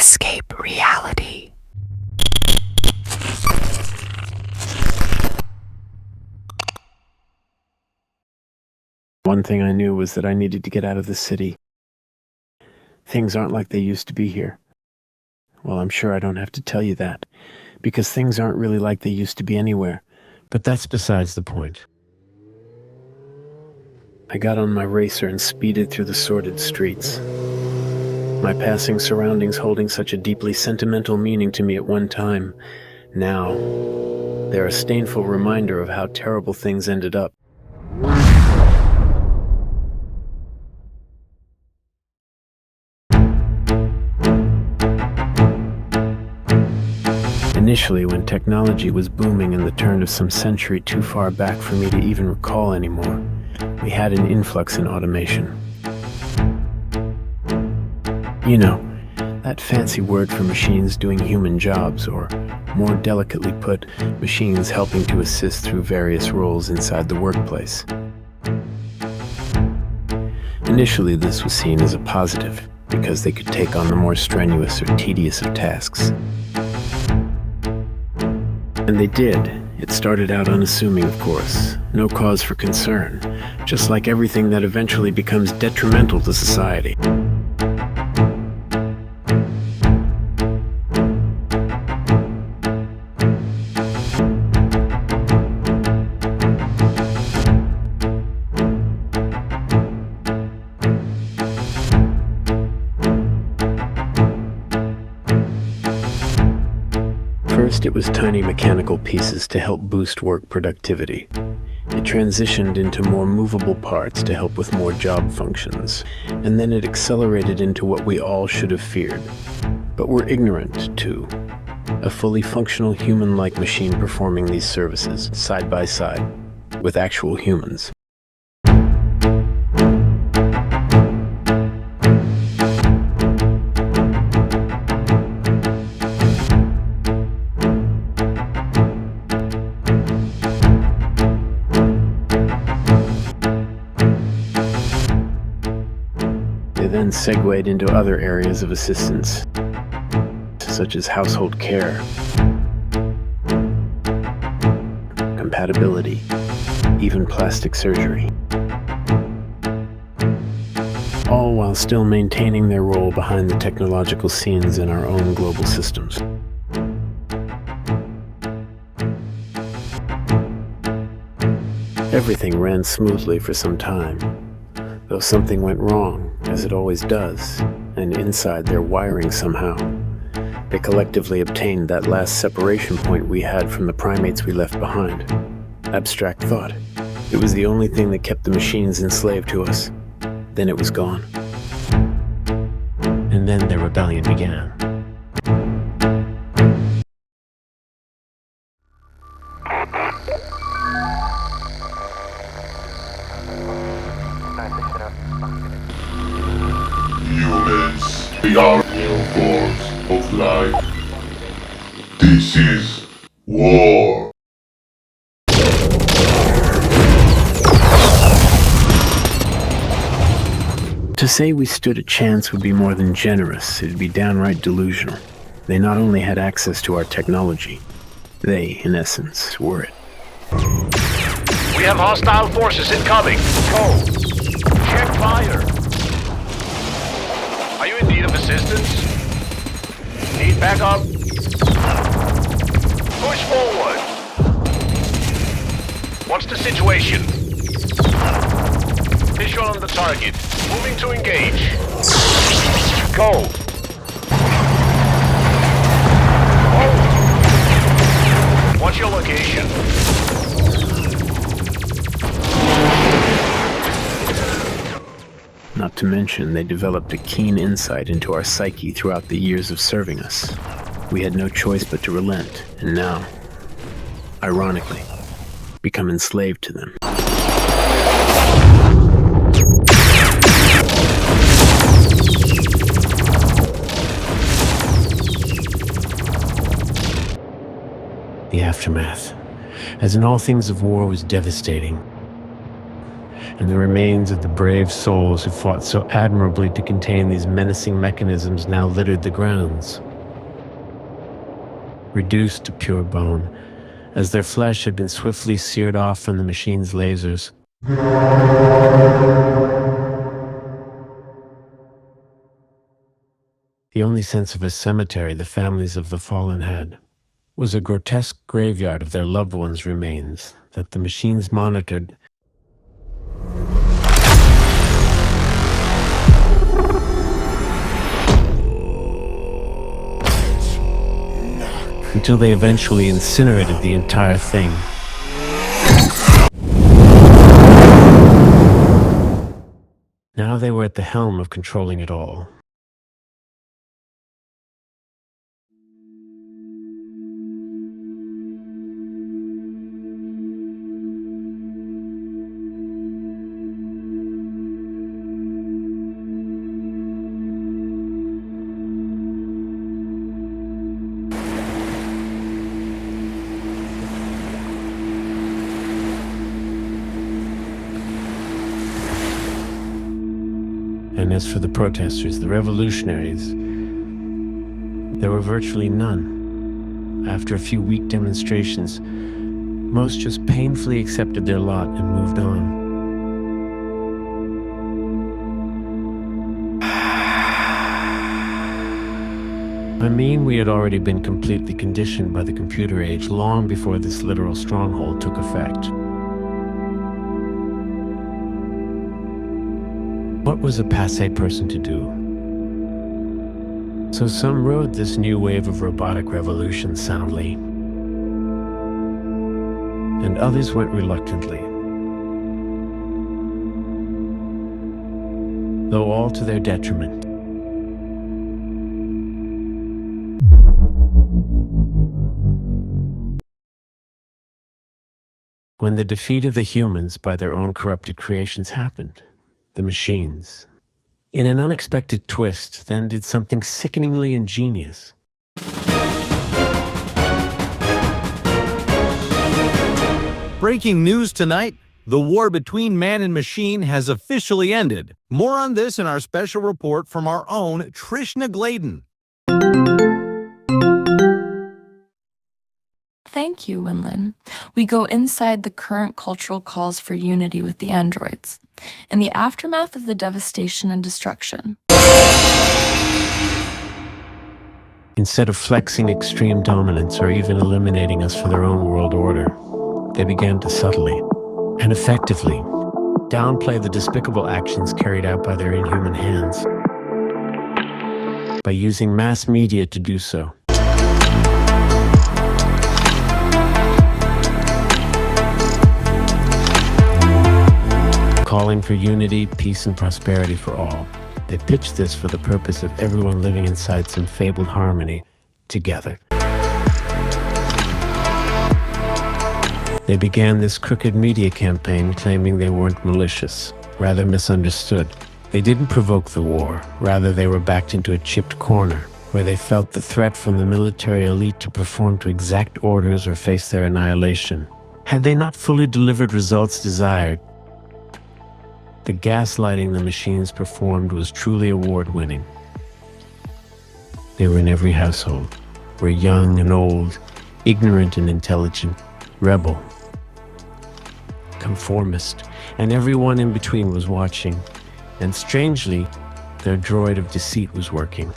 escape reality. One thing I knew was that I needed to get out of the city. Things aren't like they used to be here. Well, I'm sure I don't have to tell you that, because things aren't really like they used to be anywhere. But that's besides the point. I got on my racer and speeded through the sordid streets. My passing surroundings holding such a deeply sentimental meaning to me at one time. Now, they're a stainful reminder of how terrible things ended up. Initially, when technology was booming in the turn of some century too far back for me to even recall anymore, we had an influx in automation. You know, that fancy word for machines doing human jobs, or more delicately put, machines helping to assist through various roles inside the workplace. Initially, this was seen as a positive, because they could take on the more strenuous or tedious of tasks. And they did. It started out unassuming, of course. No cause for concern. Just like everything that eventually becomes detrimental to society. First, it was tiny mechanical pieces to help boost work productivity. It transitioned into more movable parts to help with more job functions, and then it accelerated into what we all should have feared, but were ignorant to: a fully functional human-like machine performing these services side by side with actual humans. Then segued into other areas of assistance, such as household care, compatibility, even plastic surgery. All while still maintaining their role behind the technological scenes in our own global systems. Everything ran smoothly for some time, though something went wrong, as it always does, and inside their wiring somehow. They collectively obtained that last separation point we had from the primates we left behind. Abstract thought. It was the only thing that kept the machines enslaved to us. Then it was gone. And then their rebellion began. Humans, we are new forms of life. This is war. To say we stood a chance would be more than generous. It'd be downright delusional. They not only had access to our technology, they, in essence, were it. We have hostile forces incoming. Go. Check fire. Are you in need of assistance? Need backup? Push forward. What's the situation? Visual on the target. Moving to engage. Go. Oh. What's your location? Not to mention, they developed a keen insight into our psyche throughout the years of serving us. We had no choice but to relent, and now, ironically, become enslaved to them. The aftermath, as in all things of war, was devastating. and the remains of the brave souls who fought so admirably to contain these menacing mechanisms now littered the grounds. Reduced to pure bone, as their flesh had been swiftly seared off from the machine's lasers. The only sense of a cemetery the families of the fallen had was a grotesque graveyard of their loved ones' remains that the machines monitored until they eventually incinerated the entire thing. Now they were at the helm of controlling it all. And as for the protesters, the revolutionaries, there were virtually none. After a few weak demonstrations, most just painfully accepted their lot and moved on. I mean, we had already been completely conditioned by the computer age long before this literal stronghold took effect. What was a passé person to do? So some rode this new wave of robotic revolution soundly, and others went reluctantly, though all to their detriment. When the defeat of the humans by their own corrupted creations happened, the machines, in an unexpected twist, then did something sickeningly ingenious. Breaking news tonight, the war between man and machine has officially ended. More on this in our special report from our own Trishna Gladen. Thank you, Winlin. We go inside the current cultural calls for unity with the androids, in the aftermath of the devastation and destruction. Instead of flexing extreme dominance or even eliminating us for their own world order, they began to subtly and effectively downplay the despicable actions carried out by their inhuman hands by using mass media to do so. Calling for unity, peace, and prosperity for all. They pitched this for the purpose of everyone living inside some fabled harmony together. They began this crooked media campaign claiming they weren't malicious, rather misunderstood. They didn't provoke the war, rather they were backed into a chipped corner, where they felt the threat from the military elite to perform to exact orders or face their annihilation. Had they not fully delivered results desired, the gaslighting the machines performed was truly award-winning. They were in every household, were young and old, ignorant and intelligent, rebel, conformist, and everyone in between was watching, and strangely, their droid of deceit was working.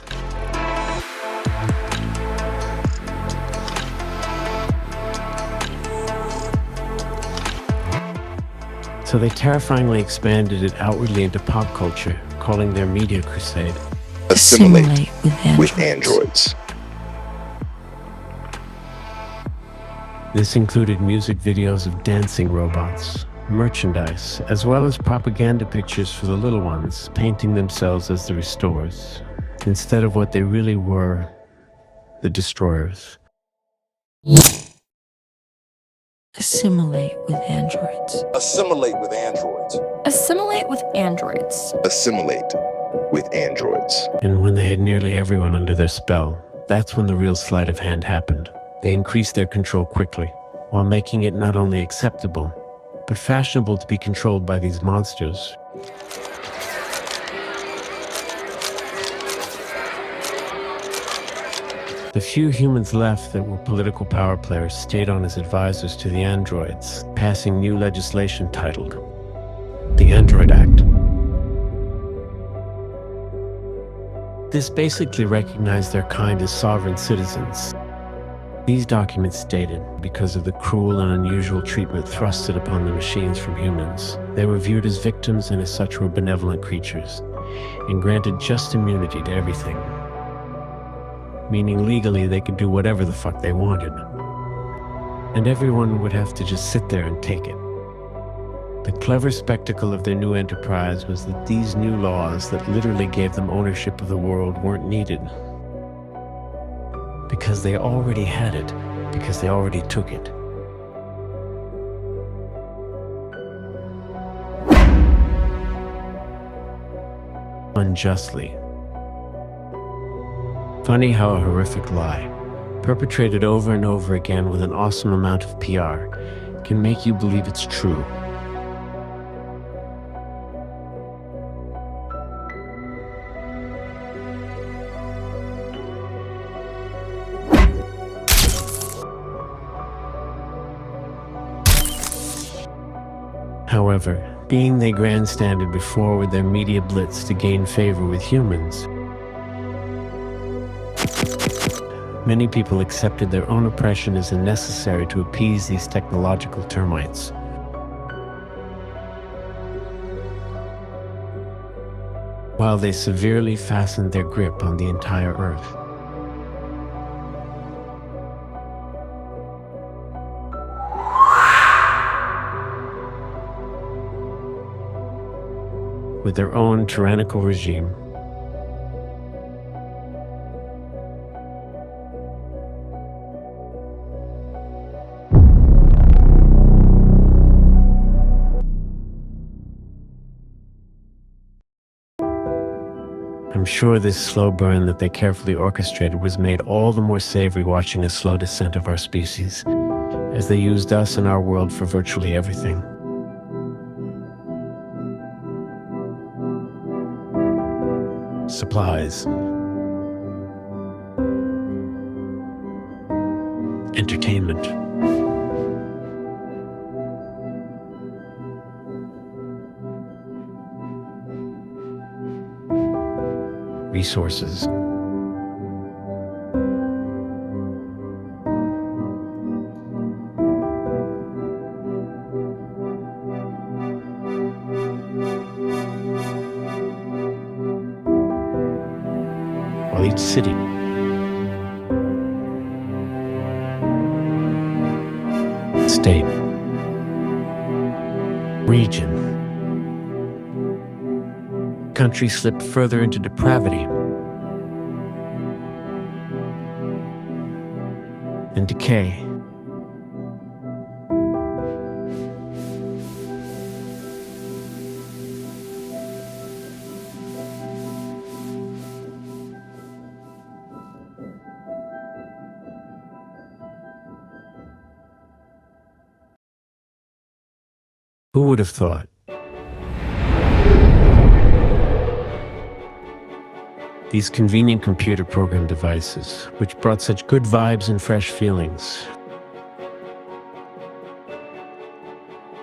So they terrifyingly expanded it outwardly into pop culture, calling their media crusade Assimilate with androids. This included music videos of dancing robots, merchandise, as well as propaganda pictures for the little ones, painting themselves as the restorers, instead of what they really were, the destroyers. Assimilate with androids. Assimilate with androids. Assimilate with androids. Assimilate with androids. And when they had nearly everyone under their spell, that's when the real sleight of hand happened. They increased their control quickly, while making it not only acceptable, but fashionable to be controlled by these monsters. The few humans left that were political power players stayed on as advisors to the androids, passing new legislation titled the Android Act. This basically recognized their kind as sovereign citizens. These documents stated, because of the cruel and unusual treatment thrusted upon the machines from humans, they were viewed as victims and as such were benevolent creatures, and granted just immunity to everything. Meaning legally they could do whatever the fuck they wanted. And everyone would have to just sit there and take it. The clever spectacle of their new enterprise was that these new laws that literally gave them ownership of the world weren't needed. Because they already had it, because they already took it. Unjustly. Funny how a horrific lie, perpetrated over and over again with an awesome amount of PR, can make you believe it's true. However, being they grandstanded before with their media blitz to gain favor with humans, many people accepted their own oppression as necessary to appease these technological termites. While they severely fastened their grip on the entire Earth. With their own tyrannical regime. I'm sure this slow burn that they carefully orchestrated was made all the more savory watching the slow descent of our species, as they used us and our world for virtually everything. Supplies. Entertainment. Resources. While each city state, region, country slipped further into depravity and decay. Who would have thought? These convenient computer program devices, which brought such good vibes and fresh feelings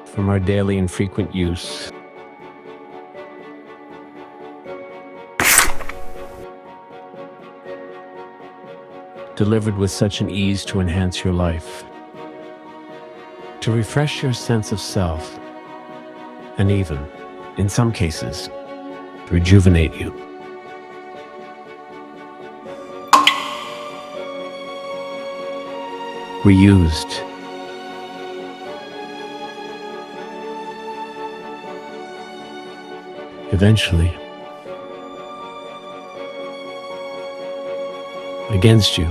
from our daily and frequent use, delivered with such an ease to enhance your life, to refresh your sense of self, and even, in some cases, rejuvenate you. Reused. Eventually, against you.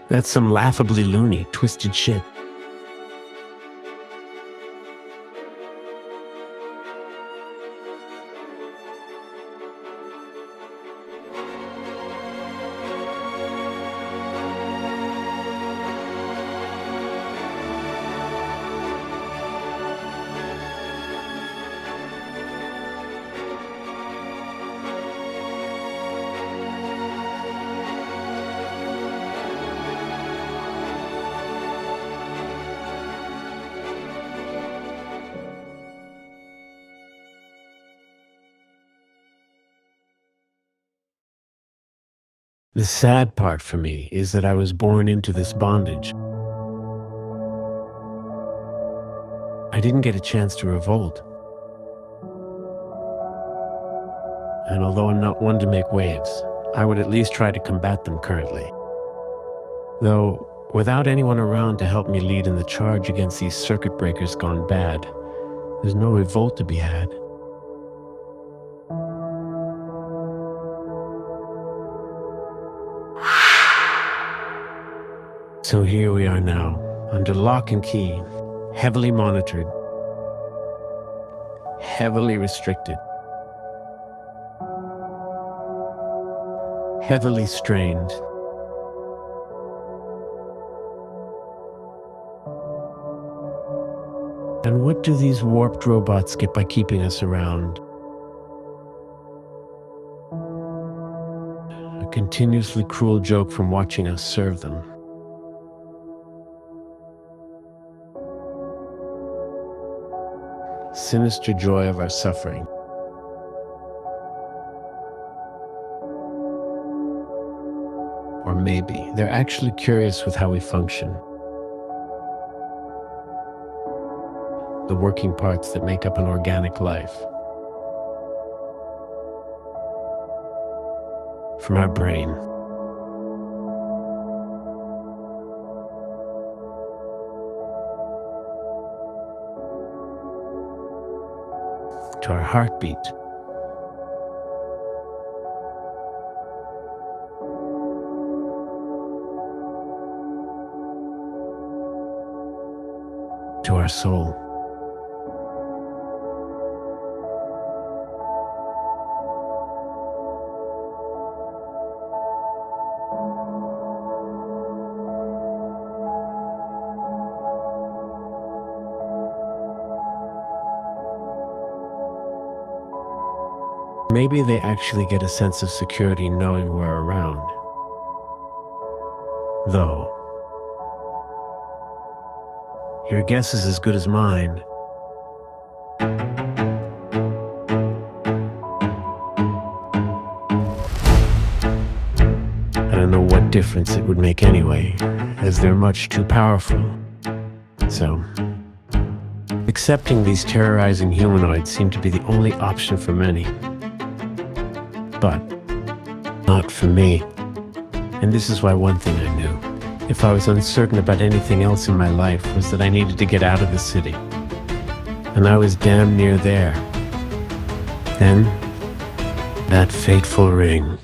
That's some laughably loony, twisted shit. The sad part for me is that I was born into this bondage. I didn't get a chance to revolt. And although I'm not one to make waves, I would at least try to combat them currently. Though, without anyone around to help me lead in the charge against these circuit breakers gone bad, there's no revolt to be had. So here we are now, under lock and key, heavily monitored, heavily restricted, heavily strained. And what do these warped robots get by keeping us around? A continuously cruel joke from watching us serve them. Sinister joy of our suffering. Or maybe they're actually curious with how we function. The working parts that make up an organic life. From our brain. To our heartbeat. To our soul. Maybe they actually get a sense of security knowing we're around. Though, your guess is as good as mine. I don't know what difference it would make anyway, as they're much too powerful. So, accepting these terrorizing humanoids seemed to be the only option for many. But not for me. And this is why one thing I knew, if I was uncertain about anything else in my life, was that I needed to get out of the city. And I was damn near there. Then, that fateful ring.